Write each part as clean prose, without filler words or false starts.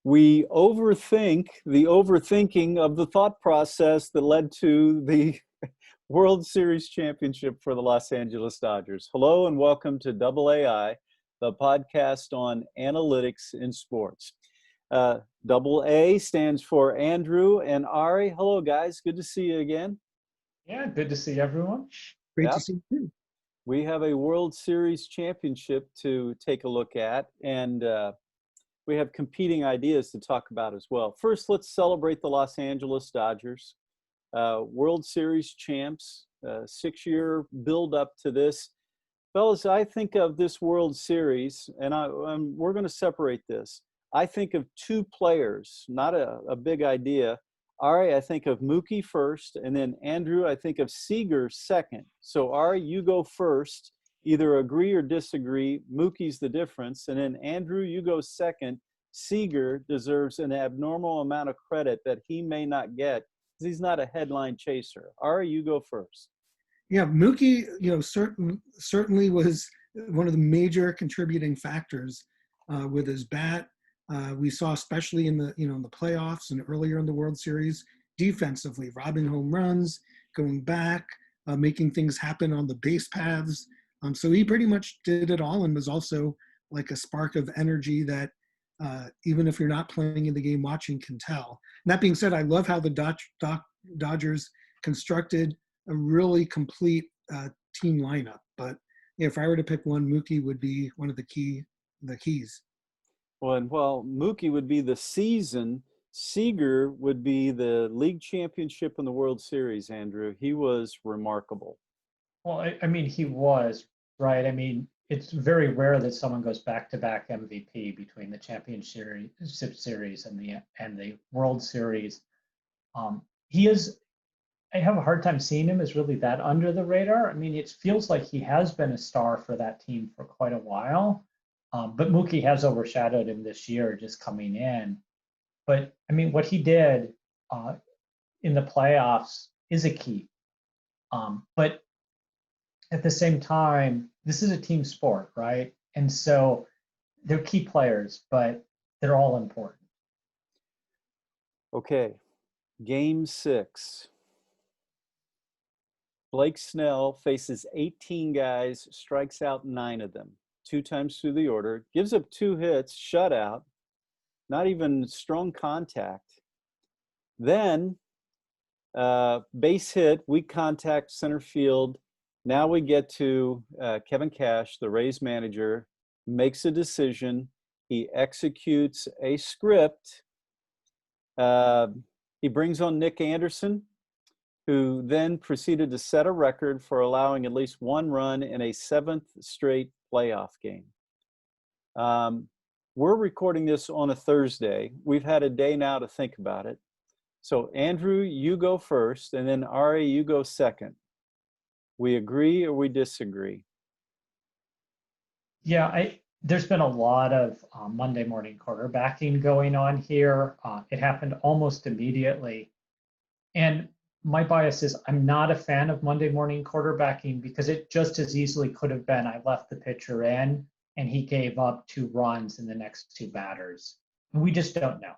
We overthink the overthinking of the thought process that led to the World Series championship for the Los Angeles Dodgers. Hello and welcome to AI, the podcast on analytics in sports. Double A stands for Andrew and Ari. Hello, guys. Good to see you again. Yeah, good to see everyone. Great Yep. to see you too. We have a World Series championship to take a look at, and we have competing ideas to talk about as well. First, let's celebrate the Los Angeles Dodgers. World Series champs, 6-year build up to this. Fellas, I think of this World Series, and we're going to separate this. I think of two players, not a big idea. Ari, I think of Mookie first, and then Andrew, I think of Seager second. So Ari, you go first. Either agree or disagree. Mookie's the difference. And then Andrew, you go second. Seager deserves an abnormal amount of credit that he may not get because he's not a headline chaser. Ari, you go first. Yeah, Mookie, certainly was one of the major contributing factors with his bat. We saw, especially in the playoffs and earlier in the World Series, defensively, robbing home runs, going back, making things happen on the base paths. So he pretty much did it all and was also like a spark of energy that even if you're not playing in the game, watching can tell. And that being said, I love how the Dodgers constructed a really complete team lineup. But if I were to pick one, Mookie would be one of the keys. Well, Mookie would be the season. Seager would be the league championship in the World Series, Andrew. He was remarkable. Well, I mean, he was, right? I mean, it's very rare that someone goes back-to-back MVP between the championship series and the World Series. He is, I have a hard time seeing him as really that under the radar. I mean, it feels like he has been a star for that team for quite a while. But Mookie has overshadowed him this year just coming in. But I mean, what he did in the playoffs is a key. But at the same time, this is a team sport, right? And so they're key players, but they're all important. Okay, Game 6. Blake Snell faces 18 guys, strikes out 9 of them. 2 times through the order, gives up 2 hits, shutout, not even strong contact. Then base hit, weak contact, center field. Now we get to Kevin Cash, the Rays manager, makes a decision. He executes a script. He brings on Nick Anderson, who then proceeded to set a record for allowing at least 1 run in a 7th straight playoff game. We're recording this on a Thursday. We've had a day now to think about it. So Andrew, you go first, and then Ari, you go second. We agree or we disagree? Yeah, there's been a lot of Monday morning quarterbacking going on here. It happened almost immediately. And my bias is I'm not a fan of Monday morning quarterbacking because it just as easily could have been I left the pitcher in and he gave up 2 runs in the next 2 batters. We just don't know,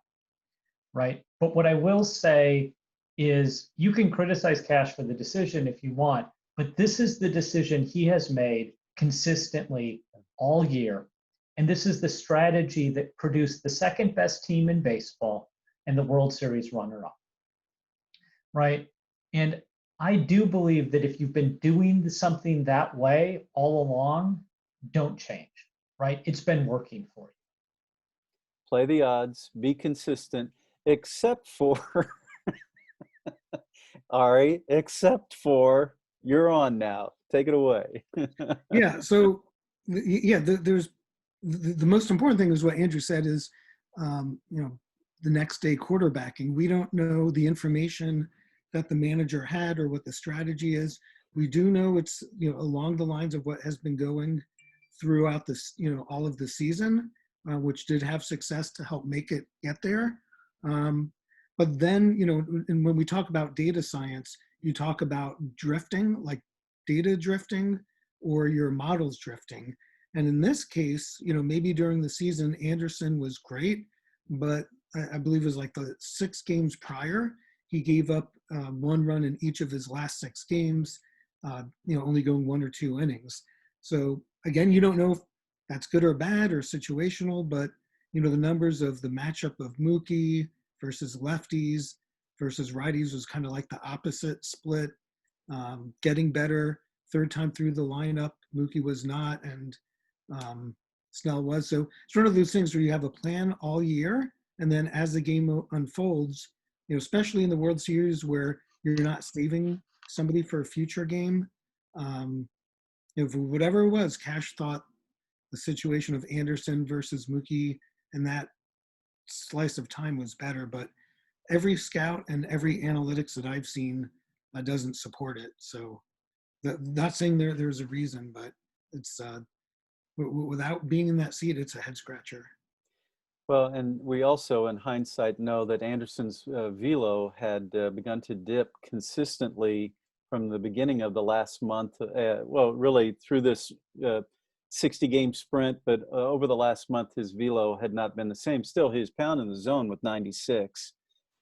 right? But what I will say is you can criticize Cash for the decision if you want, but this is the decision he has made consistently all year. And this is the strategy that produced the second best team in baseball and the World Series runner-up, right? And I do believe that if you've been doing something that way all along, don't change, right? It's been working for you. Play the odds, be consistent, except for, Ari, except for, you're on now. Take it away. Yeah, so, there's the most important thing is what Andrew said is, the next day quarterbacking. We don't know the information that the manager had or what the strategy is. We do know it's, along the lines of what has been going throughout this, all of the season, which did have success to help make it get there. But then, and when we talk about data science, you talk about drifting, like data drifting or your models drifting. And in this case, maybe during the season, Anderson was great, but I believe it was like the 6 games prior, he gave up 1 run in each of his last 6 games, only going 1 or 2 innings. So again, you don't know if that's good or bad or situational, but the numbers of the matchup of Mookie versus lefties versus righties was kind of like the opposite split. Getting better third time through the lineup, Mookie was not, and Snell was. So it's one of those things where you have a plan all year, and then as the game unfolds, especially in the World Series where you're not saving somebody for a future game, for whatever it was, Cash thought the situation of Anderson versus Mookie and that slice of time was better, but every scout and every analytics that I've seen doesn't support it. So not saying there's a reason, but it's without being in that seat, it's a head scratcher. Well, and we also, in hindsight, know that Anderson's velo had begun to dip consistently from the beginning of the last month. Well, really through this 60-game sprint, but over the last month, his velo had not been the same. Still, his pound in the zone with 96.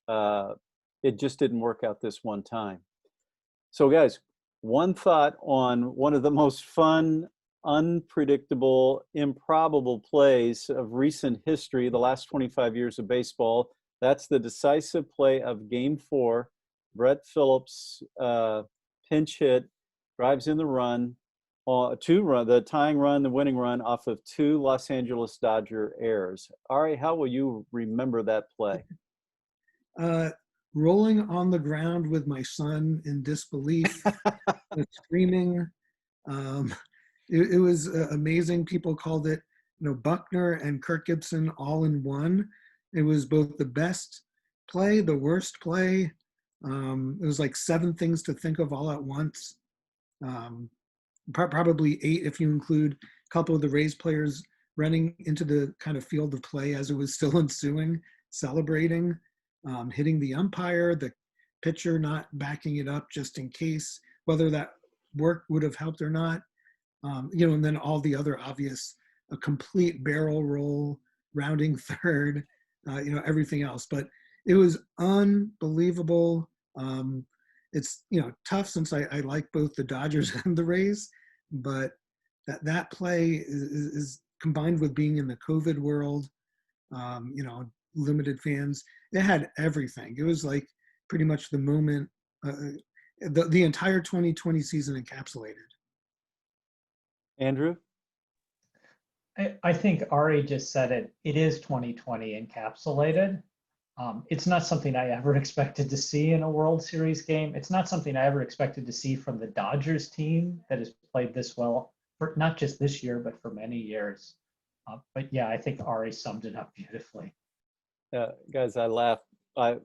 It just didn't work out this one time. So, guys, one thought on one of the most fun, unpredictable, improbable plays of recent history, the last 25 years of baseball. That's the decisive play of Game 4. Brett Phillips pinch hit, drives in the run, the tying run, the winning run off of 2 Los Angeles Dodger errors. Ari, how will you remember that play? Rolling on the ground with my son in disbelief, screaming. It was amazing. People called it, Buckner and Kirk Gibson all in one. It was both the best play, the worst play. It was like 7 things to think of all at once. Probably 8 if you include a couple of the Rays players running into the kind of field of play as it was still ensuing, celebrating, hitting the umpire, the pitcher not backing it up just in case, whether that work would have helped or not. And then all the other obvious, a complete barrel roll, rounding third, everything else. But it was unbelievable. It's, tough since I like both the Dodgers and the Rays, but that play is combined with being in the COVID world, limited fans. It had everything. It was like pretty much the moment, the entire 2020 season encapsulated. Andrew? I think Ari just said it. It is 2020 encapsulated. It's not something I ever expected to see in a World Series game. It's not something I ever expected to see from the Dodgers team that has played this well, for not just this year, but for many years. But yeah, I think Ari summed it up beautifully. Guys, I laugh. I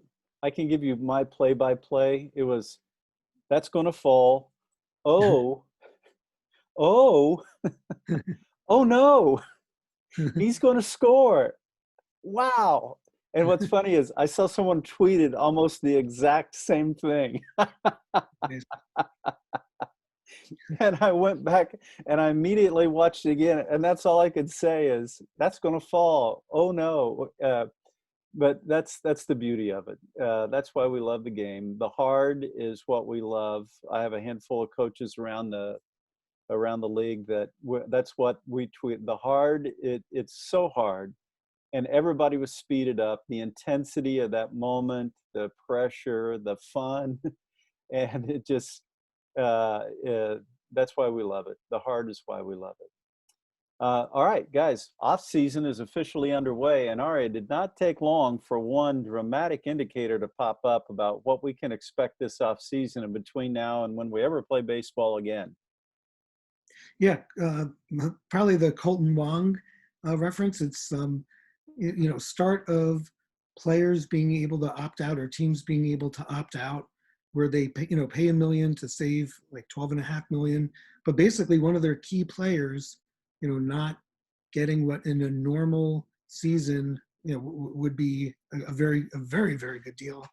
can give you my play-by-play. It was, that's going to fall. Oh, oh no, he's going to score. Wow. And what's funny is I saw someone tweeted almost the exact same thing. And I went back and I immediately watched it again. And that's all I could say is, that's going to fall. Oh no. But that's the beauty of it. That's why we love the game. The hard is what we love. I have a handful of coaches around the league that's what we tweet. The hard, it's so hard, and everybody was speeded up. The intensity of that moment, the pressure, the fun, and it just that's why we love it. The hard is why we love it. All right, guys, off season is officially underway, and Ari, it did not take long for one dramatic indicator to pop up about what we can expect this off season and between now and when we ever play baseball again. Yeah, probably the Colton Wong reference. It's start of players being able to opt out or teams being able to opt out, where they pay $1 million to save like $12.5 million, but basically one of their key players, not getting what in a normal season, would be a very, very good deal.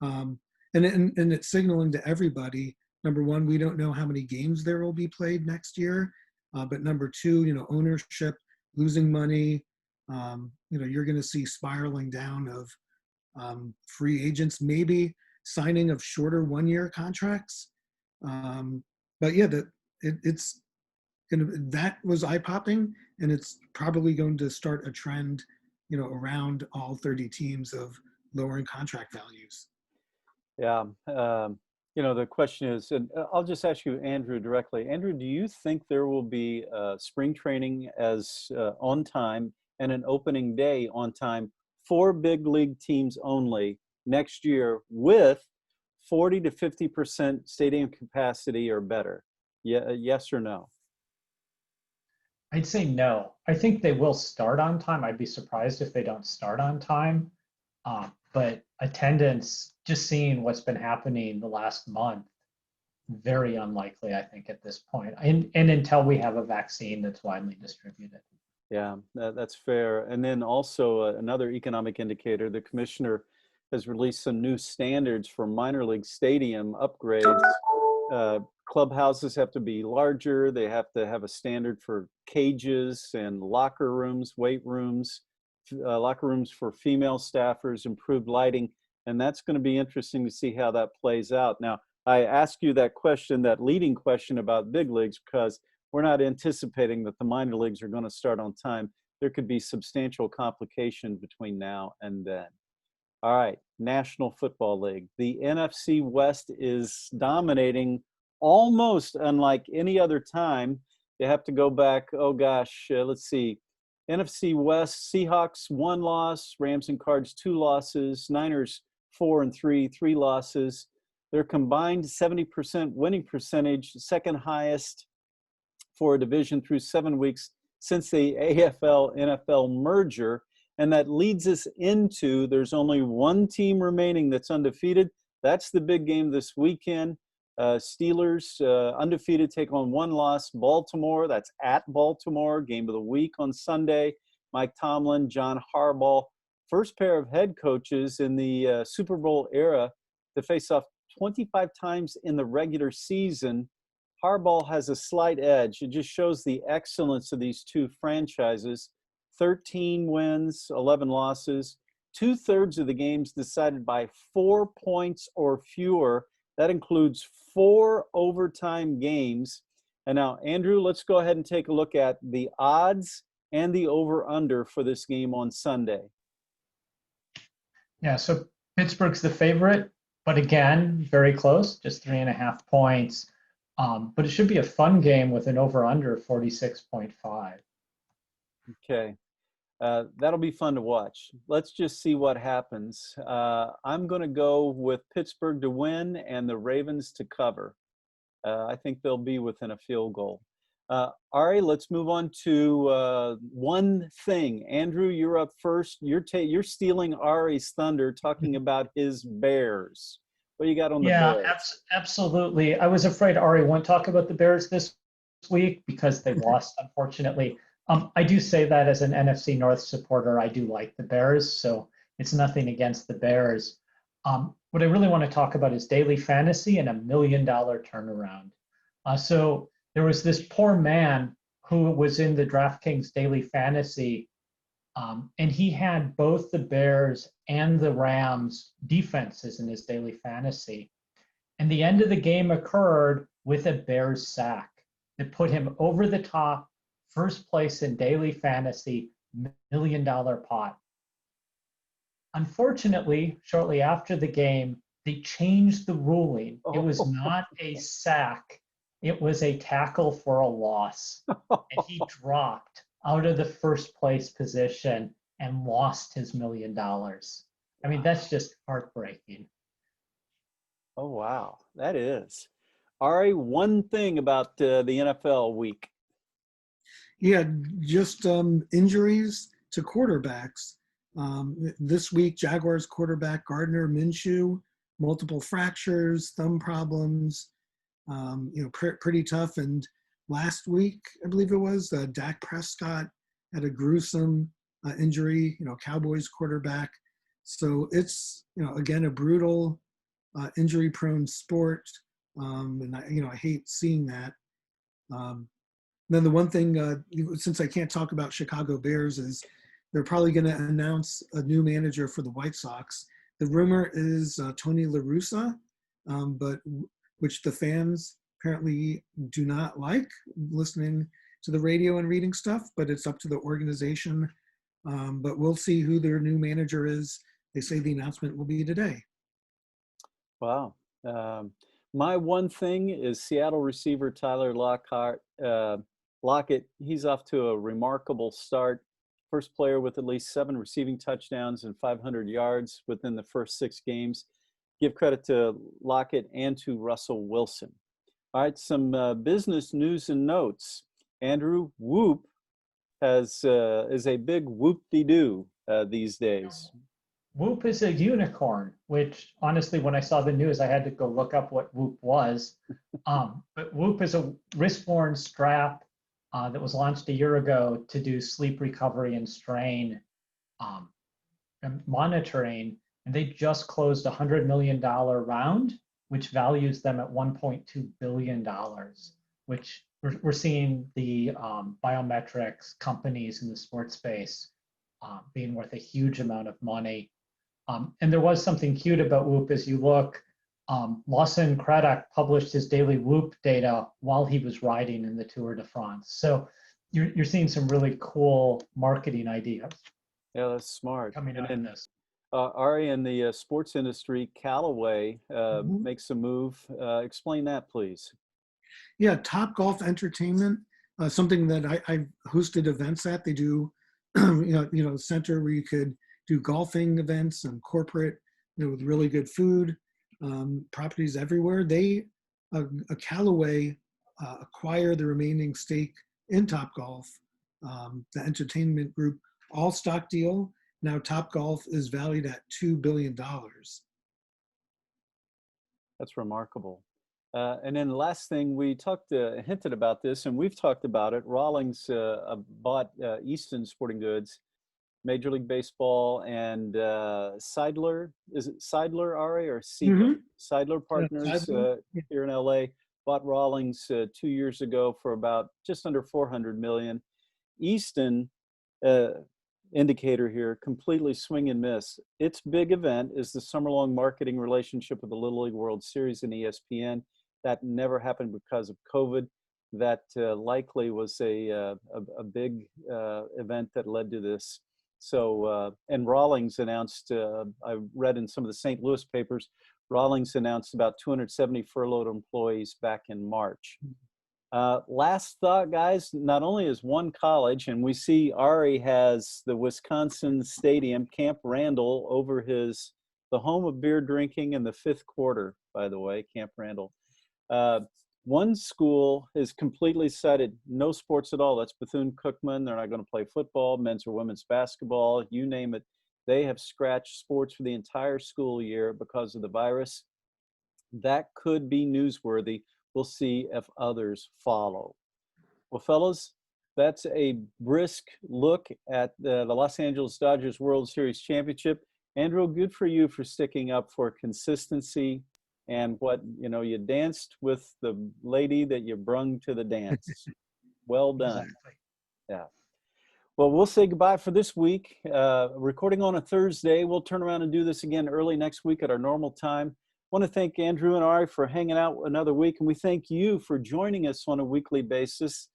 And it's signaling to everybody, number one, we don't know how many games there will be played next year. But number two, ownership, losing money, You're going to see spiraling down of free agents, maybe signing of shorter 1-year contracts. But yeah, it's that was eye popping, and it's probably going to start a trend, around all 30 teams of lowering contract values. Yeah. The question is, and I'll just ask you, Andrew, directly. Andrew, do you think there will be spring training as on time and an opening day on time for big league teams only next year with 40 to 50% stadium capacity or better? Yeah, yes or no? I'd say no. I think they will start on time. I'd be surprised if they don't start on time. But attendance, just seeing what's been happening the last month, very unlikely, I think, at this point. And until we have a vaccine that's widely distributed. Yeah, that's fair. And then also another economic indicator, the commissioner has released some new standards for minor league stadium upgrades. Clubhouses have to be larger. They have to have a standard for cages and locker rooms, weight rooms, locker rooms for female staffers, improved lighting. And that's going to be interesting to see how that plays out. Now, I ask you that question, that leading question about big leagues, because we're not anticipating that the minor leagues are going to start on time. There could be substantial complication between now and then. All right, National Football League. The NFC West is dominating almost unlike any other time. You have to go back, let's see. NFC West, Seahawks 1 loss, Rams and Cards 2 losses, Niners 4-3, 3 losses. Their combined 70% winning percentage, second highest for a division through 7 weeks since the AFL-NFL merger. And that leads us into, there's only one team remaining that's undefeated. That's the big game this weekend. Steelers, undefeated, take on 1 loss. Baltimore, that's at Baltimore, game of the week on Sunday. Mike Tomlin, John Harbaugh, first pair of head coaches in the Super Bowl era to face off 25 times in the regular season. Harbaugh has a slight edge. It just shows the excellence of these two franchises. 13 wins, 11 losses, 2/3 of the games decided by 4 points or fewer. That includes 4 overtime games. And now, Andrew, let's go ahead and take a look at the odds and the over-under for this game on Sunday. Yeah, so Pittsburgh's the favorite, but again, very close, just 3.5 points. But it should be a fun game with an over-under 46.5. Okay. That'll be fun to watch. Let's just see what happens. I'm going to go with Pittsburgh to win and the Ravens to cover. I think they'll be within a field goal. Ari, let's move on to one thing. Andrew, you're up first. You're stealing Ari's thunder, talking about his Bears. What do you got on the Bears? Yeah, absolutely. I was afraid Ari won't talk about the Bears this week because they lost, unfortunately. I do say that as an NFC North supporter, I do like the Bears, so it's nothing against the Bears. What I really want to talk about is daily fantasy and $1 million turnaround. So there was this poor man who was in the DraftKings daily fantasy, and he had both the Bears and the Rams defenses in his daily fantasy. And the end of the game occurred with a Bears sack that put him over the top, first place in daily fantasy, $1 million pot. Unfortunately, shortly after the game, they changed the ruling. It was not a sack. It was a tackle for a loss. And he dropped out of the first place position and lost his $1 million. I mean, that's just heartbreaking. Oh, wow. That is. Ari, one thing about the NFL week. Yeah, just injuries to quarterbacks. This week, Jaguars quarterback Gardner Minshew, multiple fractures, thumb problems, pretty tough. And last week, I believe it was, Dak Prescott had a gruesome injury, Cowboys quarterback. So it's, again, a brutal injury-prone sport. And I hate seeing that. Then the one thing, since I can't talk about Chicago Bears, is they're probably going to announce a new manager for the White Sox. The rumor is Tony La Russa, but which the fans apparently do not like listening to the radio and reading stuff, but it's up to the organization. But we'll see who their new manager is. They say the announcement will be today. Wow. My one thing is Seattle receiver Tyler Lockett. He's off to a remarkable start. First player with at least 7 receiving touchdowns and 500 yards within the first 6 games. Give credit to Lockett and to Russell Wilson. All right, some business news and notes. Andrew, Whoop is a big whoop-de-doo these days. Whoop is a unicorn, which honestly, when I saw the news, I had to go look up what Whoop was. But Whoop is a wrist-worn strap that was launched a year ago to do sleep recovery and strain and monitoring. And they just closed a $100 million round, which values them at $1.2 billion, which we're seeing the biometrics companies in the sports space being worth a huge amount of money. And there was something cute about Whoop as you look. Lawson Craddock published his daily Whoop data while he was riding in the Tour de France. So you're seeing some really cool marketing ideas. Yeah, that's smart. Coming out of this. Ari, in the sports industry, Callaway makes a move. Explain that, please. Yeah, Top Golf Entertainment, something that I've hosted events at. They do, center where you could do golfing events and corporate, with really good food, properties everywhere. Callaway acquired the remaining stake in Top Golf, the entertainment group, all stock deal. Now Top Golf is valued at $2 billion. That's remarkable. And then the last thing, we hinted about this, and we've talked about it. Rawlings bought Easton Sporting Goods, Major League Baseball, and Seidler. Is it Seidler, Ari, or Seidler? Seidler Partners here in LA bought Rawlings 2 years ago for about just under $400 million. Easton, indicator here, completely swing and miss. Its big event is the summer-long marketing relationship with the Little League World Series and ESPN. That never happened because of COVID. That likely was a big event that led to this. So, and Rawlings announced, I read in some of the St. Louis papers, Rawlings announced about 270 furloughed employees back in March. Last thought, guys, not only is one college, and we see Ari has the Wisconsin Stadium, Camp Randall, over the home of beer drinking in the 5th quarter, by the way, Camp Randall. One school is completely cited, no sports at all. That's Bethune-Cookman. They're not going to play football, men's or women's basketball, you name it. They have scratched sports for the entire school year because of the virus. That could be newsworthy. We'll see if others follow. Well, fellas, that's a brisk look at the Los Angeles Dodgers World Series Championship. Andrew, good for you for sticking up for consistency and you danced with the lady that you brung to the dance. Well done. Exactly. Yeah. Well, we'll say goodbye for this week. Recording on a Thursday. We'll turn around and do this again early next week at our normal time. I want to thank Andrew and Ari for hanging out another week, and we thank you for joining us on a weekly basis.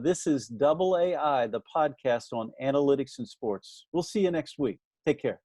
This is Double AI, the podcast on analytics and sports. We'll see you next week. Take care.